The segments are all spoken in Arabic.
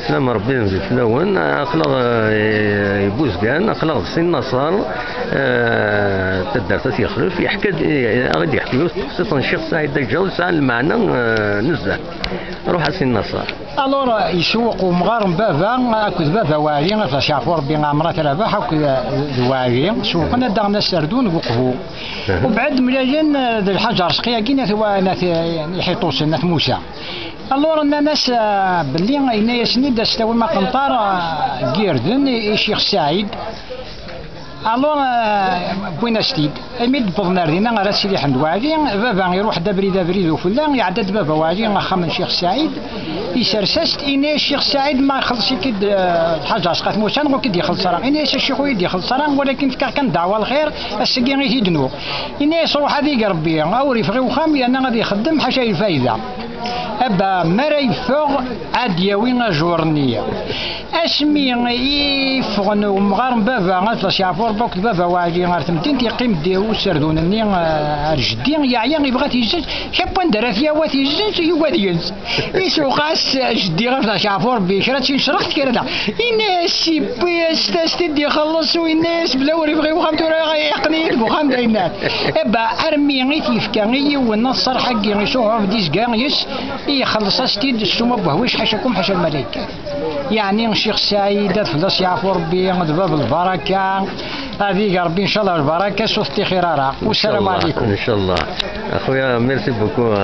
سلام ربي نزيد فلاون اخلاق يبوزكان اخلاق سي النصر تدارت يخلف يحكي غادي يحكي خصوصا الشيخ سعيد الجوز ساعه المعنى نزه روح سي النصر. الور يسوق ومغارم بابا اكد بابا والي فاش يعرفوا ربي عمرات رباح اكد الوالي سوقنا دارنا السردون وقفوا وبعد ملايين الحجر سقيا كينا يحيطوس ناس موسى. الور الناس باللي اين يسند استوي ما قنطار كيردن الشيخ سعيد. الور بوين ستيد اميد بوفنار دينا راه سيدي حمد وعلي بابا يروح دبري وفلان يعدد بابا وعلي خا من الشيخ سعيد يسرسست إني الشيخ سعيد ما خلص كد الحاجة سقات موسى نقول كد يخلص راه إني الشيخ ويدي يخلص راه ولكن كان دعوة الخير السكين يهدنو إني صروح هذيك ربي أو رفقي وخامي أنا غادي يخدم حاشا الفايدة أبا مري فوق عاد يوين جورنية اسمي يفغن ومغارم بابا غاتلاش يعفور بوك بابا واجي غارتمتين تيقيم ديو سردونني رجدي يعيا يبغى تيجز شابان درا فيها وا تيجز يوا ديالز يسوقاس جدي غاتلاش يعفور بكرا تيشرخت كرا الناس استاستي يخلص والناس بلا وريفغي وخامتو راه يقني وخام داينات ابا ارمي غي تيفكا غي والنصر حقي غيشوف ديس كاع يخلص استيد السوما بهويش حاشاكم حاشا الملائكه يعني الشيخ سعيد فلاس يعفو ربي باب البركه هذيك ربي ان شاء الله البركه صوتي خيراره والسلام عليكم ان شاء الله اخويا ميرسي بوكو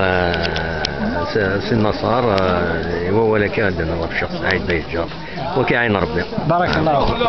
سي النصار هو لك عندنا الشيخ سعيد بيجار وكي عين ربي بارك الله فيك.